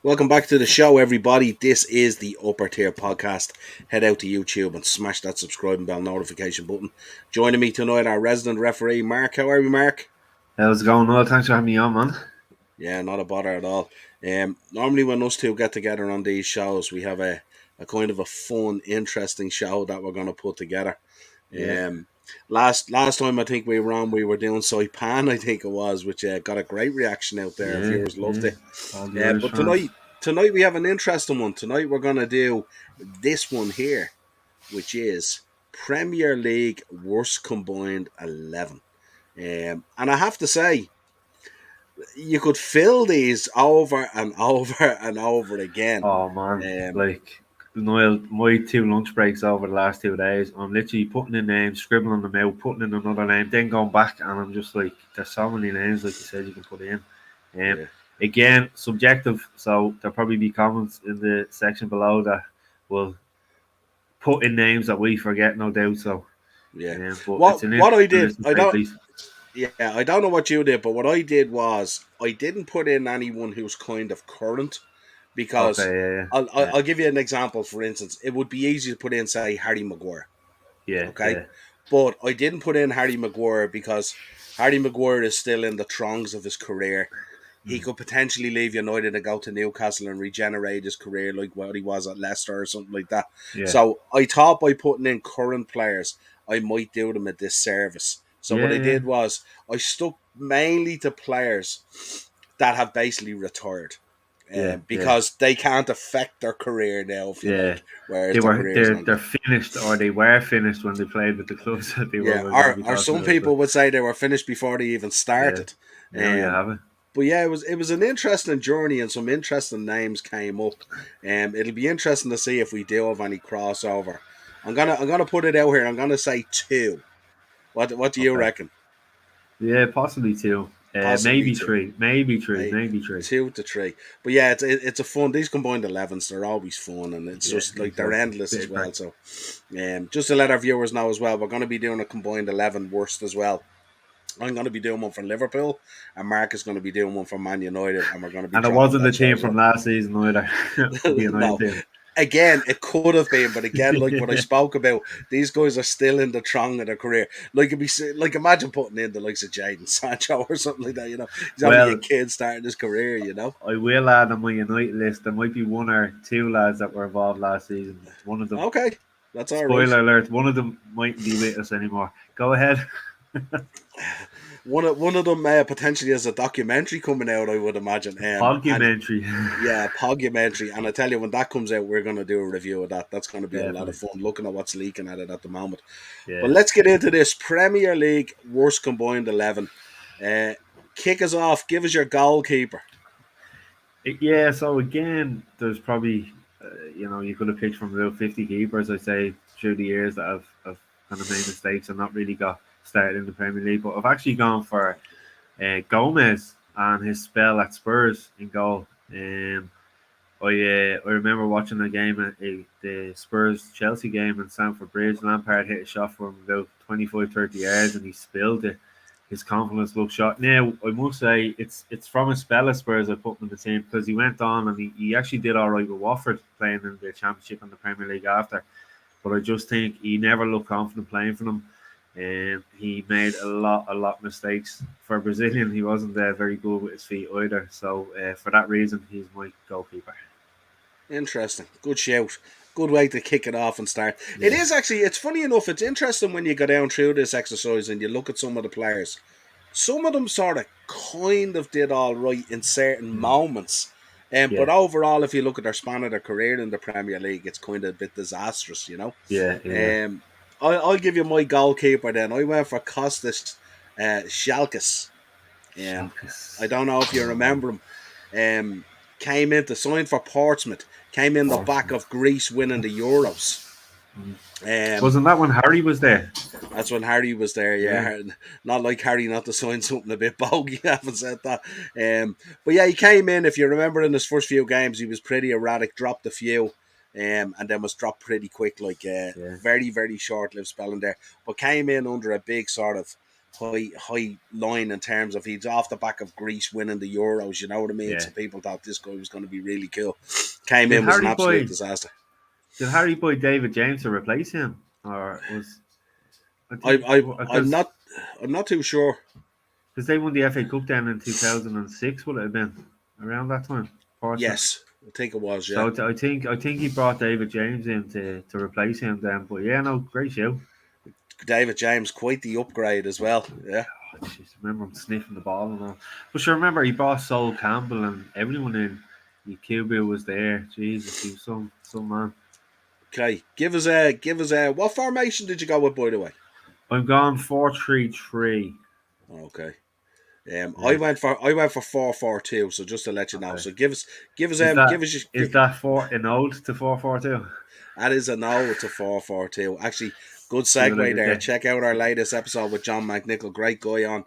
Welcome back to the show, everybody. This is the Upper Tier Podcast. Head out to YouTube and smash that subscribe and bell notification button. Joining me tonight, our resident referee, Mark. How are you, Mark? How's it going, Noel? Thanks for having me on, man. Yeah, not a bother at all. Normally, when us two get together on these shows, we have a kind of a fun, interesting show that we're going to put together. Yeah. Last time I think we were on, we were doing Saipan, I think it was, which got a great reaction out there. Yeah, Viewers loved yeah. it. All the Irish But fans. tonight we have an interesting one. Tonight we're going to do this one here, which is Premier League worst combined 11. And I have to say, you could fill these over and over and over again. Oh, man. Um, Like, Noel, my 2 lunch breaks over the last 2 days, I'm literally putting in names, scribbling them out, putting in another name, then going back, and I'm just like, there's so many names, like you said, you can put in. yeah, Again, subjective, so there'll probably be comments in the section below that will put in names that we forget, no doubt. So, yeah. but it's an What I interesting did, list to I say, don't. please. Yeah, I don't know what you did, but what I did was I didn't put in anyone who's kind of current because Okay, yeah, I'll give you an example. For instance, it would be easy to put in, say, Harry Maguire. yeah, Okay, yeah, but I didn't put in Harry Maguire because Harry Maguire is still in the throngs of his career. He yeah. could potentially leave United and go to Newcastle and regenerate his career like what he was at Leicester or something like that. Yeah, So I thought by putting in current players, I might do them a disservice. So what yeah, I yeah, did was I stuck mainly to players that have basically retired. yeah, yeah, Because they can't affect their career now, if you yeah. like, whereas their career is They're ongoing. finished, or they were finished when they played with the clubs that they Yeah, were going to be or talking some about. So people would say they were finished before they even yeah, started. now you Um, have it. but yeah, it was an interesting journey and some interesting names came up. It'll be interesting to see if we do have any crossover. I'm gonna put it out here. I'm gonna say two. What do you Okay. reckon? Yeah, possibly two. Possibly Maybe two. three. Maybe three. Maybe Maybe three. 2 to 3. But yeah, it's a fun. These combined 11s, they're always fun, and it's Yeah, just like they're exactly. endless Bit as of well. crack. So, just to let our viewers know as well, we're going to be doing a combined 11 worst as well. I'm going to be doing one for Liverpool, and Mark is going to be doing one for Man United, and we're going to be And it dropping wasn't the that show team as from well. last season either. It'll be a nice No, team. again, it could have been, but again, like what I spoke about, these guys are still in the throng of their career. Like like imagine putting in the likes of Jadon Sancho or something like that. He's only a Well, kid starting his career. I will add on my United list. There might be one or two lads that were involved last season. One of them, Okay, that's all right. spoiler alert, one of them mightn't be with us anymore. Go ahead. One of them potentially has a documentary coming out, I would imagine. And Documentary. yeah, Pogumentary. And I tell you, when that comes out, we're going to do a review of that. That's going to be a lot of Definitely. fun looking at what's leaking at it at the moment. But Yeah. let's get into this Premier League worst combined 11. Uh, Kick us off. Give us your goalkeeper. Yeah, so again, there's probably, you could have picked from about 50 keepers, I'd say, through the years that have kind of made mistakes and not really got started in the Premier League. But I've actually gone for Gomez and his spell at Spurs in goal. I remember watching a game at the Spurs Chelsea game in Stamford Bridge. Lampard hit a shot from about 25, 30 yards and he spilled it. His confidence looked shot. Now I must say it's from a spell at Spurs I put him in the team because he went on and he actually did all right with Watford playing in the Championship and the Premier League after. But I just think he never looked confident playing for them. And he made a lot of mistakes. For a Brazilian, he wasn't very good with his feet either. So for that reason, he's my goalkeeper. Interesting. Good shout. Good way to kick it off and start. It Yeah. is actually, it's funny enough, it's interesting when you go down through this exercise and you look at some of the players. Some of them sort of kind of did all right in certain Mm. moments. But Yeah. overall, if you look at their span of their career in the Premier League, it's kind of a bit disastrous. Yeah. Yeah. I'll give you my goalkeeper then. I went for Kostas Schalkes. I Sharkus. don't know if you Oh man. remember him. Came in to sign for Portsmouth. Came in the back Portsmouth. of Greece winning the Euros. Mm. Um, Wasn't that when Harry was there? that's when Harry was there. Yeah. Yeah, not like Harry not to sign something a bit bogey. I haven't said that. But yeah, he came in. If you remember, in his first few games, he was pretty erratic. Dropped a few. And then was dropped pretty quick, like Yeah. very, very short-lived spell in there. But came in under a big sort of high line in terms of he's off the back of Greece winning the Euros. You know what I mean? Yeah. So people thought this guy was going to be really cool. Came Did in was an Harry absolute Boy disaster. did Harry Boy David James to replace him, or was I I think I because I'm not too sure. they won the FA Cup then in 2006, would it have been around that time? Portsmouth. Yes, I think it was. Yeah, So I think he brought David James in to replace him then. But yeah, no, great show. David James, quite the upgrade as well. Yeah, Oh, jeez, remember him sniffing the ball and all. But sure, remember he brought Sol Campbell and everyone in. Cuba was there. Jesus, he was some man. okay. Give us a what formation did you go with, by the way? I'm gone 4-3-3. Okay. Yeah. I went for 4-4-2. So just to let you know. Okay. So Is that give us is that for an ode to 4-4-2? that is a no to 4-4-2. Actually, good See what I segue did there. there? Check out our latest episode with John McNichol. Great guy on.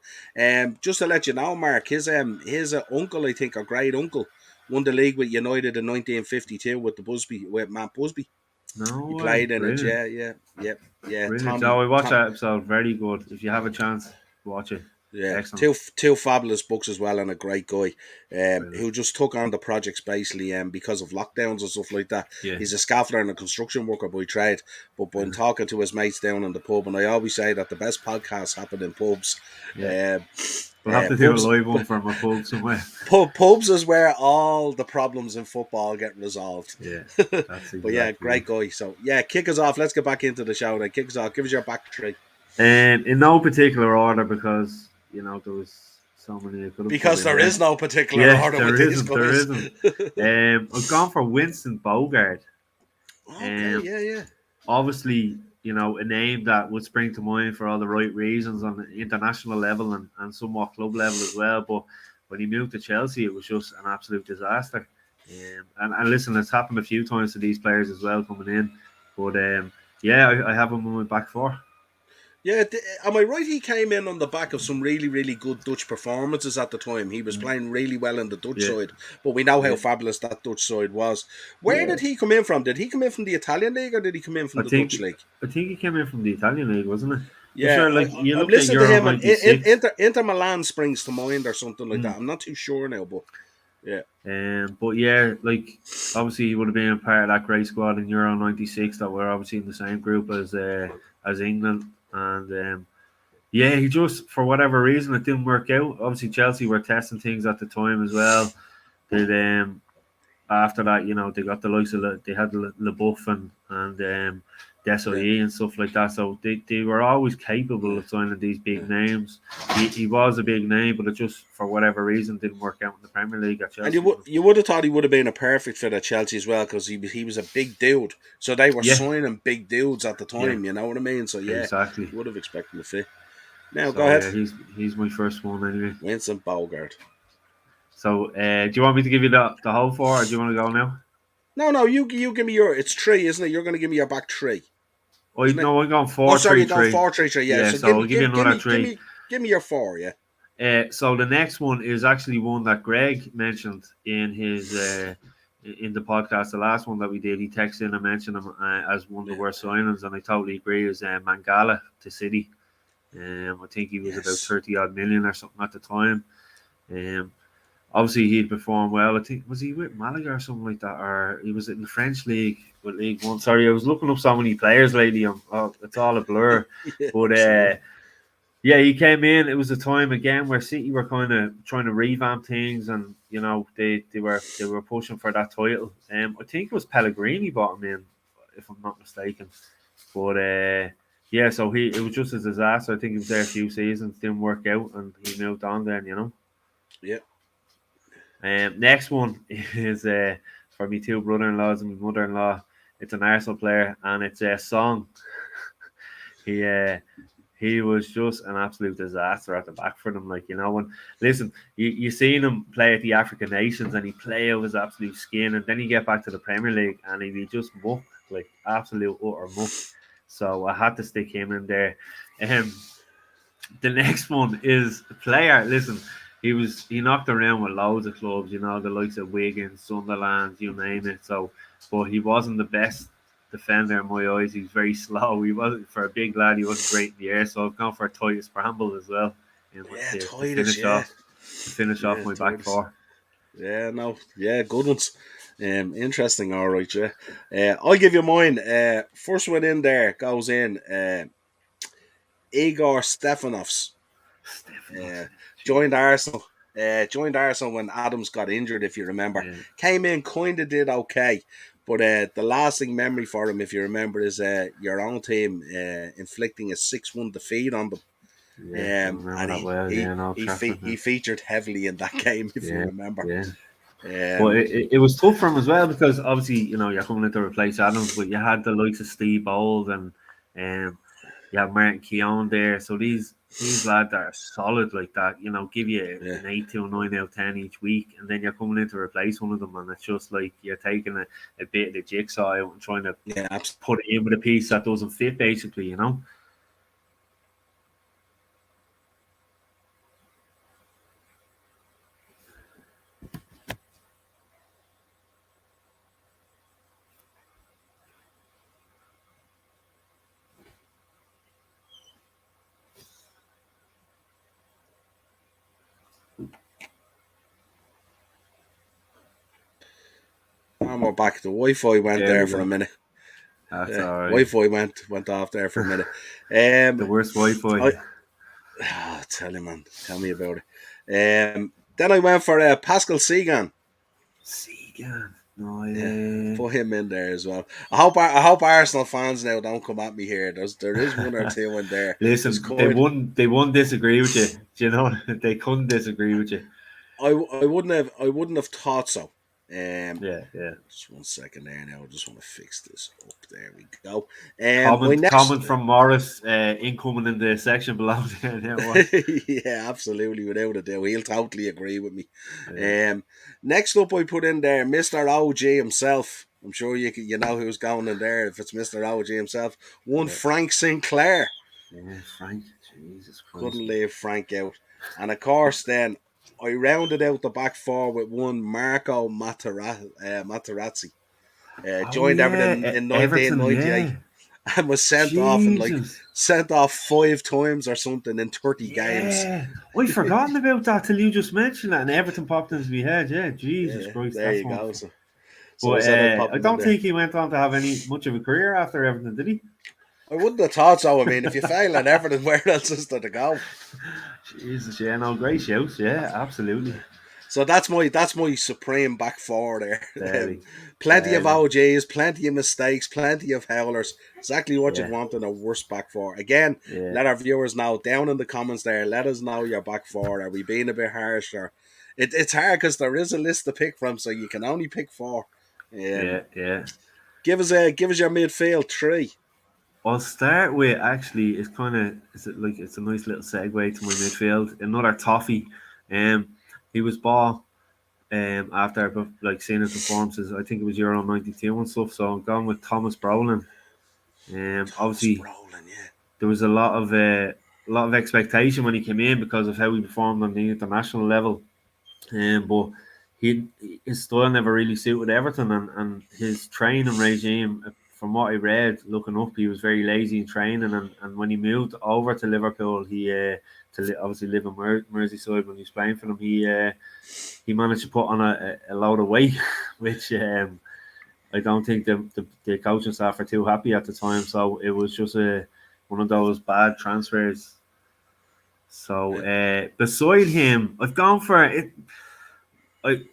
Just to let you know, Mark, his uncle, I think, or great uncle, won the league with United in 1952 with Matt Busby. No He way. played in it. Brilliant. Yeah. Brilliant. No, I watched Tom, that episode. Very good. If you have a chance, watch it. yeah, Excellent. two fabulous books as well, and a great guy, Brilliant. who just took on the projects basically, because of lockdowns and stuff like that. Yeah. He's a scaffolder and a construction worker by trade, but when Brilliant. talking to his mates down in the pub, and I always say that the best podcasts happen in pubs. Yeah. Um, We'll have to do a pubs, live one from a pub somewhere. pubs is where all the problems in football get resolved. Yeah. That's But yeah, exactly it. great guy. So yeah, kick us off. Let's get back into the show. Then kick us off. Give us your back three. In no particular order because there was so many I could have put Because in there there. is no particular Yeah, order with there these isn't. There guys. isn't. I've gone for Winston Bogart. Okay, Um, yeah. obviously, a name that would spring to mind for all the right reasons on the international level and somewhat club level as well. But when he moved to Chelsea, it was just an absolute disaster. And listen, it's happened a few times to these players as well coming in. But yeah, I have him on my back four. Yeah, am I right? He came in on the back of some really, really good Dutch performances at the time. He was playing really well in the Dutch Yeah, side, but we know how yeah, fabulous that Dutch side was. Where yeah. did he come in from? Did he come in from the Italian league or did he come in I from the think Dutch league? I think he came in from the Italian league, wasn't it? But Yeah, sure, like you I've look at listened to Euro him, and '96. Inter Milan springs to mind or something like Mm. that. I'm not too sure now, but yeah. But yeah, like obviously he would have been part of that great squad in Euro '96 that were obviously in the same group as England, and yeah, he just for whatever reason it didn't work out. Obviously Chelsea were testing things at the time as well. They after that, they got the likes of they had LeBuff and Yeah. Desailly and stuff like that. So they were always capable Yeah. of signing these Yeah. big names. He was a big name, but it just for whatever reason didn't work out in the Premier League at And Chelsea. you would have thought he would have been a perfect fit at Chelsea as well because he was a big dude. So they were Yeah, signing big dudes at the yeah, time. You know what I mean? So yeah, exactly. would have expected him to fit. Now go So ahead, yeah, he's my first one anyway. Vincent Bogart. So do you want me to give you the whole four, or do you want to go now? No, you give me your. It's three, isn't it? You're going to give me your back three, Oh isn't it? no, I'm going Oh, four, sorry, three, you're going three. 4-3-3. Yeah, Yeah, so so I'll give you another three. give me your four. Yeah. So the next one is actually one that Greg mentioned in his in the podcast. The last one that we did, he texted in and mentioned him as one of the worst signings, and I totally agree. Is Mangala to City. I think he was about Yes. 30 odd million or something at the time. Um, obviously he'd performed well. I think was he with Malaga or something like that, or he was in the French league with League One. Sorry, I was looking up so many players lately. It's all a blur, Yeah, but absolutely. yeah, he came in. It was a time again where City were kind of trying to revamp things, and they were pushing for that title. I think it was Pellegrini bought him in, if I'm not mistaken. But yeah, so it was just a disaster. I think he was there a few seasons, didn't work out, and he moved on. Then. Yeah. Next one is for me two brother-in-laws and my mother-in-law. It's an Arsenal player, and it's a Song. he he was just an absolute disaster at the back for them. When listen, you seen him play at the African nations and he play out his absolute skin, and then he get back to the Premier League and he'd be just muck, like absolute utter muck. So I had to stick him in there. Um, the next one is a player. Listen, he knocked around with loads of clubs, the likes of Wigan, Sunderland, you name it. So, but he wasn't the best defender in my eyes. He was very slow. He wasn't for a big lad. He wasn't great in the air. So I've gone for Titus Bramble as well, Yeah, to Titus, finish yeah. off Yeah, my back Titus. four. Yeah, no. Yeah, good ones. Interesting, all right, yeah. I'll give you mine. First one in there goes in Igor Stephanos. Stephanos. Uh, joined Jesus. Arsenal. Joined Arsenal when Adams got injured, if you remember. Yeah. Came in, kind of did okay. But the lasting memory for him, if you remember, is your own team inflicting a 6-1 defeat on them. Yeah, I remember And that well. Yeah, no Trafford. he featured heavily in that game, if you Yeah, remember. yeah. But Um, it was tough for him as well because obviously you're coming in to replace Adams, but you had the likes of Steve Bold and you have Martin Keown there. So these lads are solid like that. Give you yeah, an 8 to a 9 out of 10 each week, and then you're coming in to replace one of them, and it's just like you're taking a bit of the jigsaw out and trying to yeah, absolutely. put it in with a piece that doesn't fit, basically. And we're back. The Wi-Fi went There there we for a go. minute. That's all right. Wi-Fi went off there for a minute. The Um, worst Wi-Fi. tell you, man, tell me about it. Then I went for Pascal Sagan. Segan. No, Yeah, yeah. put him in there as well. I hope Arsenal fans now don't come at me here. There is one or two in there. There's Listen, they quite. won't. They won't disagree with you. Do you know? They couldn't disagree with you. I wouldn't have thought so. Yeah, yeah. Just 1 second there now. I just want to fix this up. There we go. My Comment next. from Morris, incoming in the section below there. Now what? Yeah, absolutely, without a doubt. He'll totally agree with me. Yeah, Next up, I put in there Mr. OG himself. I'm sure you know who's going in there if it's Mr. OG himself. One yeah, Frank Sinclair. yeah. Frank, Jesus Christ. Couldn't leave Frank out. And of course, then I rounded out the back four with one Marco Materazzi. Oh Joined Everton yeah, in Everton. 1998 Yeah, and was Jesus. sent off 5 times or something in 30 games. Yeah, I'd forgotten about that till you just mentioned that, and Everton popped into my head. Yeah, Jesus Yeah, Christ, there that's you one. go. So I But said I'd pop I him in don't there. think he went on to have any much of a career after Everton, did he? I wouldn't have thought so. I mean, if you fail at Everton, where else is there to go? Jesus, yeah, no, great shouts. Yeah, absolutely. So that's my supreme back four there. Barely, Plenty of barely. OJs, plenty of mistakes, plenty of howlers. Exactly what you'd Yeah, want in a worst back four. Again, yeah, let our viewers know down in the comments there. Let us know your back four. Are we being a bit harsh? Or it's hard because there is a list to pick from, so you can only pick four. Um, yeah, yeah. give us your midfield three. I'll start with actually. It's kind of it's a nice little segue to my midfield. Another toffee. Um, he was bought after like seeing his performances. I think it was Euro '92 and stuff. So I'm going with Thomas Brolin. Thomas Obviously Brolin, yeah. there was a lot of expectation when he came in because of how he performed on the international level. But he his style never really suited Everton, and his training regime. From what I read, looking up, he was very lazy in training, and when he moved over to Liverpool, he obviously live in Merseyside when he was playing for them. He managed to put on a load of weight, which I don't think the coaching staff are too happy at the time. So it was just one of those bad transfers. So Yeah. beside him, I've gone for it.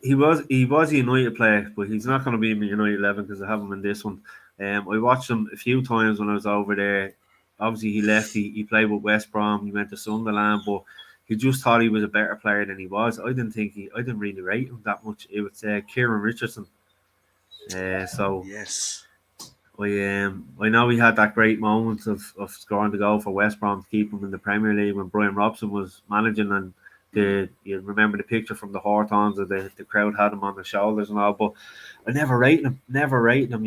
He was a United player, but he's not going to be in the United 11 because I have him in this one. I watched him a few times when I was over there. Obviously, he left. He played with West Brom. He went to Sunderland, but he just thought he was a better player than he was. I didn't really rate him that much. It was Kieran Richardson. So Yes. I know he had that great moment of scoring the goal for West Brom to keep him in the Premier League when Brian Robson was managing, and you remember the picture from the Hawthorns of the crowd had him on the shoulders and all, but I never rated him,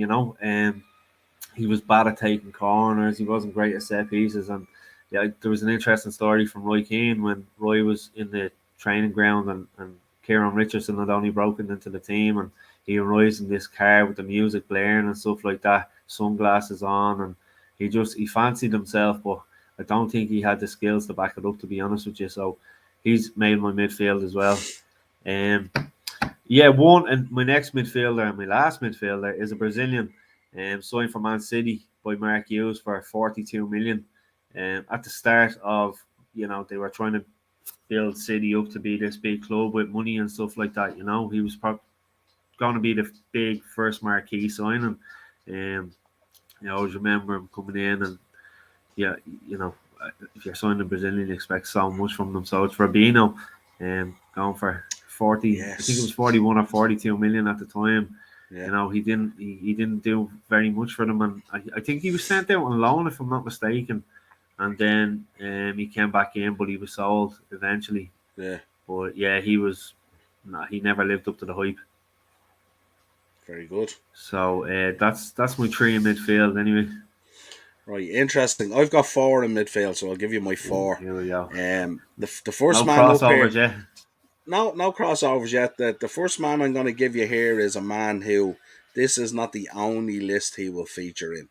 he was bad at taking corners, he wasn't great at set pieces, and yeah, there was an interesting story from Roy Keane when Roy was in the training ground and Kieran Richardson had only broken into the team, and he arrives in this car with the music blaring and stuff like that. sunglasses on, and he fancied himself, but I don't think he had the skills to back it up, to be honest with you. So he's made my midfield as well. One, and my next midfielder and my last midfielder is a Brazilian, signed for Man City by Mark Hughes for 42 million. At the start of, they were trying to build City up to be this big club with money and stuff like that. He was going to be the big first marquee signing. I always remember him coming in, and yeah, if you're signing a Brazilian, you expect so much from them. So it's Fabinho, going for 40. Yes. I think it was 41 or 42 million at the time. Yeah. He didn't do very much for them, and I think he was sent out on loan, if I'm not mistaken. And then he came back in, but he was sold eventually. Yeah. But yeah, he never lived up to the hype. Very good. So that's my 3 in midfield anyway. Right, interesting. I've got 4 in midfield, so I'll give you my 4. Here we go. The first no man crossovers up here, yet. No crossovers yet. The first man I'm going to give you here is a man who this is not the only list he will feature in.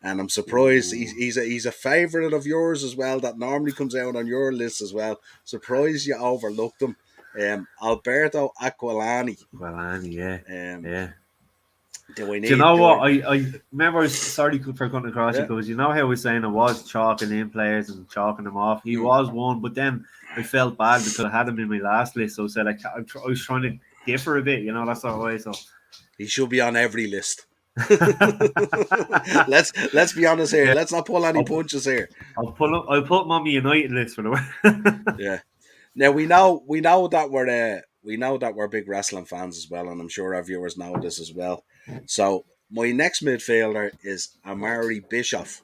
And I'm surprised he's a favourite of yours as well, that normally comes out on your list as well. Surprised you overlooked him. Alberto Aqualani. Yeah. Do you know what? I remember, sorry for cutting across you, because you know how we're saying I was chalking in players and chalking them off. He was one, but then I felt bad because I had him in my last list. So I said I was trying to differ a bit, that sort of way. So he should be on every list. let's be honest here. Let's not pull any punches here. I'll put him on my United list for the way. Yeah. Now we know that we're big wrestling fans as well, and I'm sure our viewers know this as well. So my next midfielder is Amari Bischoff.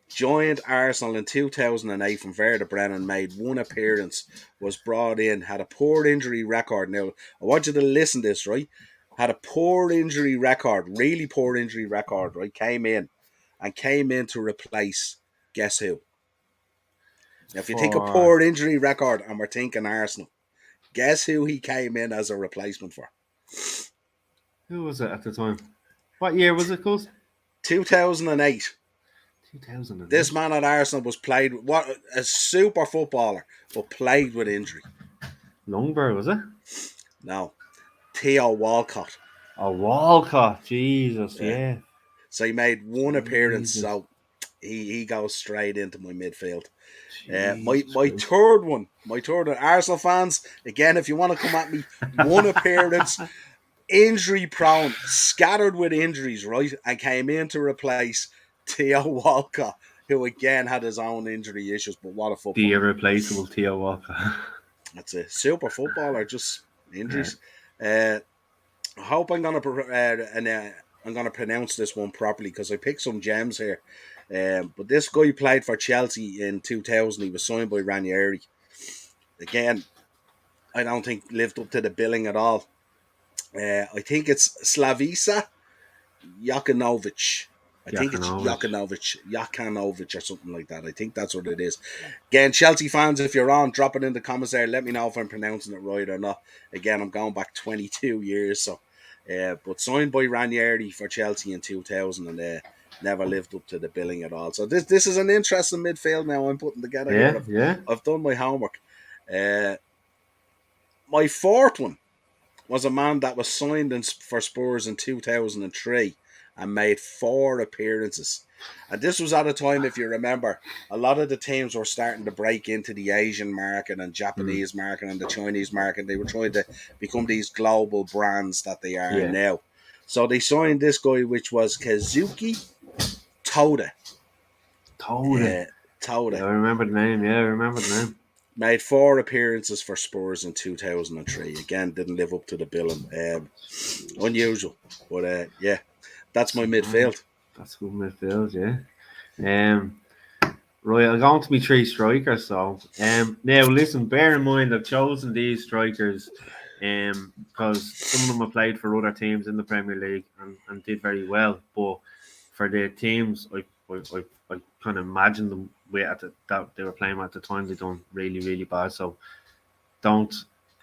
Joined Arsenal in 2008 from Werder Bremen, made 1 appearance, was brought in, had a poor injury record. Now I want you to listen to this, right? Had a poor injury record, really poor injury record, right? Came in to replace, guess who? Now, if you think a poor injury record and we're thinking Arsenal, guess who he came in as a replacement for? Who was it at the time? What year was it, cuz? 2008. 2008. This man at Arsenal was a super footballer, but played with injury. Longberg, was it? No. Theo Walcott. Oh, Walcott. Jesus, yeah. So he made 1 appearance, so he goes straight into my midfield. My third one, Arsenal fans, again, if you want to come at me, 1 appearance, injury prone, scattered with injuries, right? And came in to replace Theo Walcott, who again had his own injury issues, but what a footballer. The irreplaceable Theo Walcott. That's a super footballer, just injuries. I hope I'm gonna pronounce this one properly, because I picked some gems here. But this guy played for Chelsea in 2000. He was signed by Ranieri. Again, I don't think lived up to the billing at all. I think it's Slavica Jokanovic. I think it's Jokanovic or something like that. I think that's what it is. Again, Chelsea fans, if you're on, drop it in the comments there. Let me know if I'm pronouncing it right or not. Again, I'm going back 22 years. So, but signed by Ranieri for Chelsea in 2000, and never lived up to the billing at all. So this is an interesting midfield now I'm putting together here. I've done my homework. My fourth one was a man that was signed for Spurs in 2003 and made 4 appearances. And this was at a time, if you remember, a lot of the teams were starting to break into the Asian market and Japanese market and the Chinese market. They were trying to become these global brands that they are now. So they signed this guy, which was Kazuki Toda. Toda. Yeah, I remember the name. Made 4 appearances for Spurs in 2003. Again, didn't live up to the billing. Unusual. But that's my midfield. That's good midfield, yeah. Right, I'll go on to my 3 strikers. So, now listen, bear in mind I've chosen these strikers because some of them have played for other teams in the Premier League and did very well. But for the teams I kind of imagined them that they were playing at the time, they done really, really bad. So don't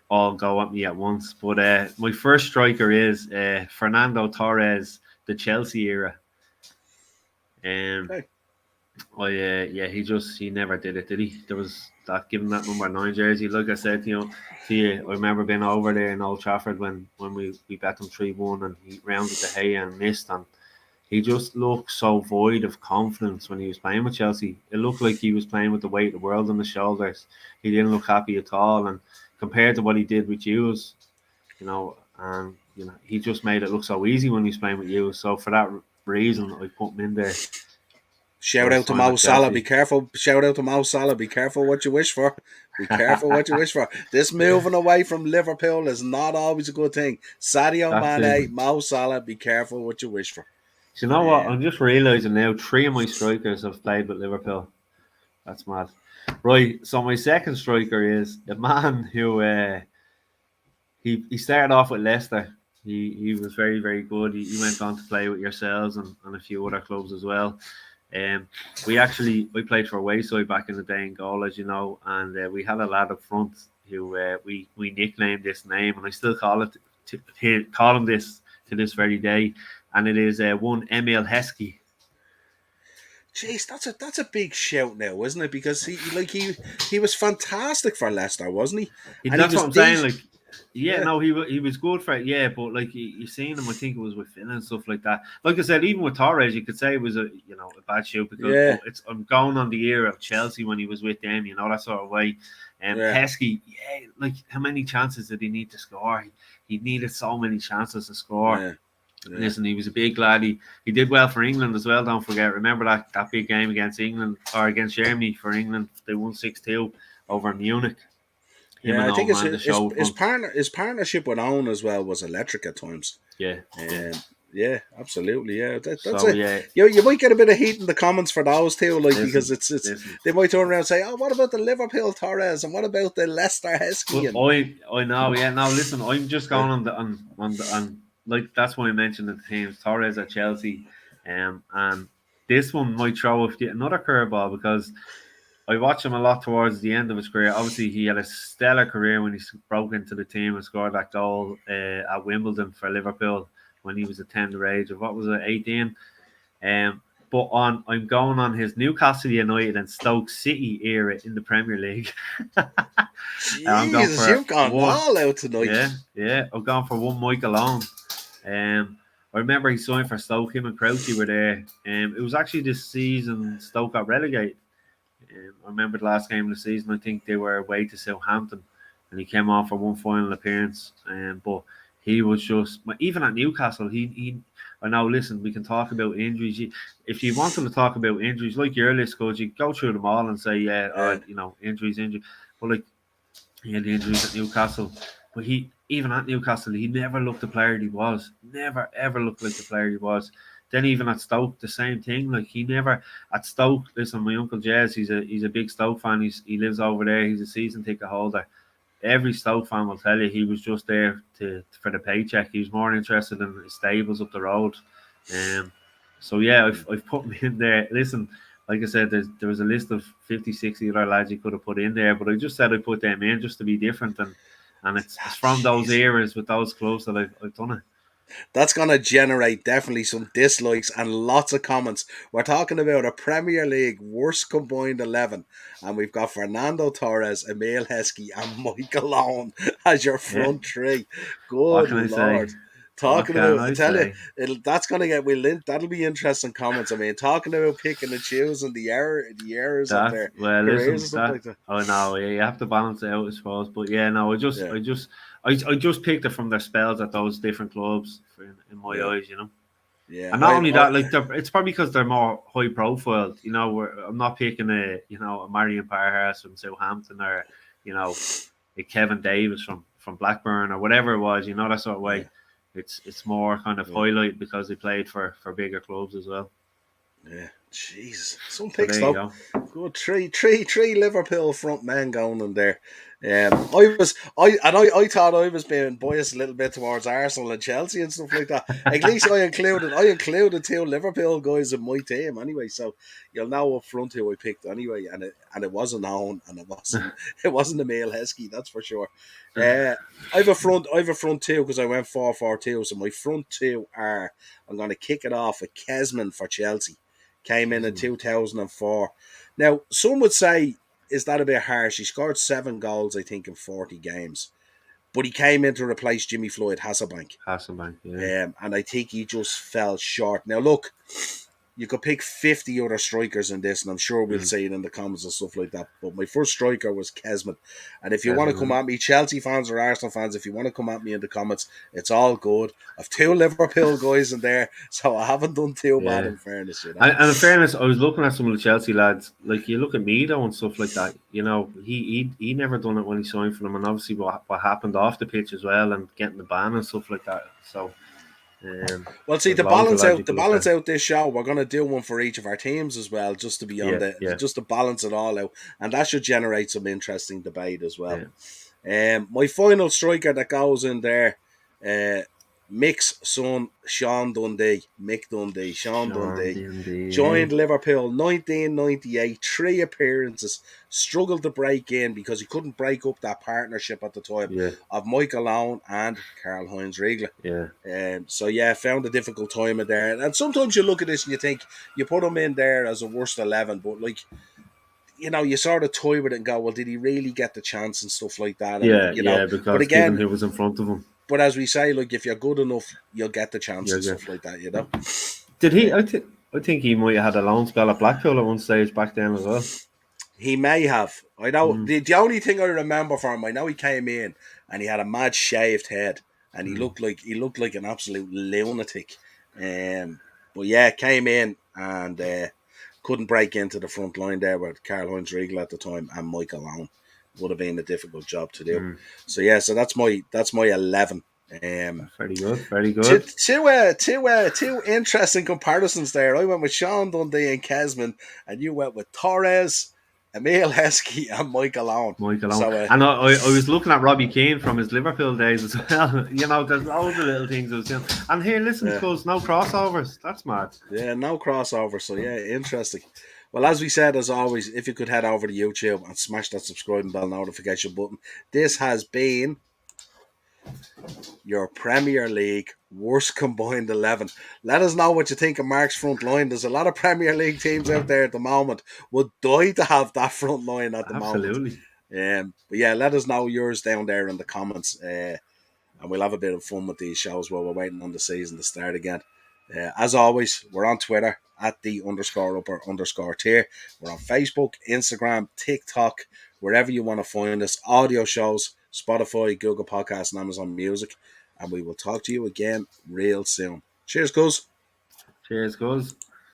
all go at me at once. But my first striker is Fernando Torres, the Chelsea era. Um, Okay. yeah, he never did it, did he? There was that given that number 9 jersey. Like I said, to you, I remember being over there in Old Trafford when we bet them 3-1 and he rounded the hay and missed, and he just looked so void of confidence when he was playing with Chelsea. It looked like he was playing with the weight of the world on his shoulders. He didn't look happy at all, and compared to what he did with Hughes, and he just made it look so easy when he was playing with Hughes. So for that reason, I put him in there for Shout his out to time Mo at Salah. Be Chelsea. careful. Shout out to Mo Salah. Be careful what you wish for. Be careful what you wish for. This moving away from Liverpool is not always a good thing. Sadio That's it. Mane, Mo Salah. Be careful what you wish for. Do you know what? Um, I'm just realising now 3 of my strikers have played with Liverpool. That's mad. Right, so my second striker is the man who he started off with Leicester. He was very, very good. He went on to play with yourselves and a few other clubs as well. We played for Wayside back in the day in goal, as you know, and we had a lad up front who we nicknamed this name, and I still call him this to this very day, and it is one Emil Heskey. Jeez, that's a big shout now, isn't it? Because he was fantastic for Leicester, wasn't he? And he That's what was I'm saying. decent. Like, yeah, Yeah, no, he was good for it. Yeah, but like you seen him, I think it was with Finn and stuff like that. Like I said, even with Torres, you could say it was a bad shoot because, yeah, but it's I'm going on the era of Chelsea when he was with them, that sort of way. yeah, Heskey, yeah, like how many chances did he need to score? He needed so many chances to score. yeah, yeah. Listen, he was a big lad. He did well for England as well. Don't forget. Remember that big game against England or against Germany for England? They won 6-2 over Munich. Him Yeah, and I think old man, the show front. his partnership with Owen as well was electric at times. Yeah, yeah. Yeah, absolutely. Yeah, that's So a yeah, you might get a bit of heat in the comments for those two, like listen, because it's listen. they might turn around and say, oh, what about the Liverpool Torres and what about the Leicester Heskey But and I know, yeah. Now listen, I'm just yeah, going on like that's why I mentioned the teams Torres at Chelsea, and this one might throw another curveball because I watched him a lot towards the end of his career. Obviously, he had a stellar career when he broke into the team and scored that goal at Wimbledon for Liverpool when he was a tender age of what was it, 18. Um, but I'm going on his Newcastle United and Stoke City era in the Premier League. I'm going Jesus, for you've gone one. all out tonight. Yeah. I'm going for one Mike alone. I remember he signed for Stoke. Him and Crouchy were there. It was actually this season Stoke got relegated. I remember the last game of the season. I think they were away to Southampton, and he came on for one final appearance. But he was just even at Newcastle. He. I know. Listen, we can talk about injuries. If you wanted to talk about injuries, like your list, coach, you go through them all and say, yeah, Yeah, injuries, injuries. But like he had the injuries at Newcastle, but he even at Newcastle, he never looked the player he was. Never ever looked like the player he was. Then even at Stoke, the same thing. Like he never at Stoke. Listen, my uncle Jez, he's a big Stoke fan. He lives over there. He's a season ticket holder. Every Stoke fan will tell you he was just there for the paycheck. He was more interested in his stables up the road. Um, so yeah, I've put him in there. Listen, like I said, there was a list of 50, 60 other lads you could have put in there, but I just said I'd put them in just to be different, and it's from those jeez. eras with those clubs that I've done it. That's going to generate definitely some dislikes and lots of comments. We're talking about a Premier League worst combined 11, and we've got Fernando Torres, Emil Heskey, and Michael Owen as your Yeah. front three. What Good can I say? Lord. What Talking can about, I I tell you, say? that's going to that'll be interesting comments. I mean, talking about picking and choosing the errors of That their well, careers and listen, stuff that like that. oh no, yeah, you have to balance it out, I suppose. But yeah, no, Yeah, I just picked it from their spells at those different clubs in my yeah, eyes. yeah. And not only that, like it's probably because they're more high profile. I'm not picking a Marion Parhurst from Southampton or you know a Kevin Davis from Blackburn or whatever it was. That sort of yeah, way. It's more kind of yeah. highlight because they played for bigger clubs as well. Yeah, jeez, some So picks there you though. go. Good three Liverpool front men going in there. I thought I was being biased a little bit towards Arsenal and Chelsea and stuff like that. At least I included two Liverpool guys in my team anyway. So you'll know up front who I picked anyway, and it wasn't Owen and it wasn't Emile Heskey, that's for sure. Uh, I have a front two because I went 4-4-2. So my front two are I'm going to kick it off with Kesman for Chelsea. came in 2004. Now, some would say, is that a bit harsh? He scored 7 goals, I think, in 40 games. But he came in to replace Jimmy Floyd Hasselbank. Hasselbank, yeah. And I think he just fell short. Now, look, you could pick 50 other strikers in this, and I'm sure we'll say it in the comments and stuff like that. But my first striker was Kesman. And if you want to come at me, Chelsea fans or Arsenal fans, if you want to come at me in the comments, it's all good. I've 2 Liverpool guys in there, so I haven't done too bad in fairness, you know. And in fairness, I was looking at some of the Chelsea lads. Like you look at Mido and stuff like that. You know, he never done it when he signed for them, and obviously what happened off the pitch as well, and getting the ban and stuff like that. So, well, see, to balance out this show, we're going to do one for each of our teams as well, just to be on just to balance it all out, and that should generate some interesting debate as well. My final striker that goes in there, Mick's son, Sean Dundee, joined Liverpool 1998, 3 appearances, struggled to break in because he couldn't break up that partnership at the time of Michael Owen and Karl-Heinz Riegler. So found a difficult time in there. And sometimes you look at this and you think, you put him in there as a worst 11, but like, you know, you sort of toy with it and go, well, did he really get the chance and stuff like that? And, because but again, he was in front of him. But as we say, like, if you're good enough, you'll get the chance and stuff like that, you know? Did he? I think he might have had a loan spell at Blackpool at one stage back then as well. He may have. I know. The only thing I remember from him, I know he came in and he had a mad shaved head and he looked like an absolute lunatic. But yeah, came in and couldn't break into the front line there with Karl-Heinz Riegel at the time and Michael Owen. Would have been a difficult job to do. So that's my 11. Very good. Two interesting comparisons there. I went with Sean Dundee and Kesman, and you went with Torres, Emile Heskey, and Michael Owen. So, and I was looking at Robbie Keane from his Liverpool days as well. You know, there's loads of little things I was doing. And here, listen, because no crossovers. That's mad. Yeah, no crossovers. So interesting. Well, as we said, as always, if you could head over to YouTube and smash that subscribe and bell notification button. This has been your Premier League worst combined 11. Let us know what you think of Mark's front line. There's a lot of Premier League teams out there at the moment. Would die to have that front line at the moment. But yeah, let us know yours down there in the comments. And we'll have a bit of fun with these shows while we're waiting on the season to start again. As always, we're on Twitter at @the_upper_tier. We're on Facebook, Instagram, TikTok, wherever you want to find us. Audio shows, Spotify, Google Podcasts, and Amazon Music. And we will talk to you again real soon. Cheers, cuz. Cheers, cuz.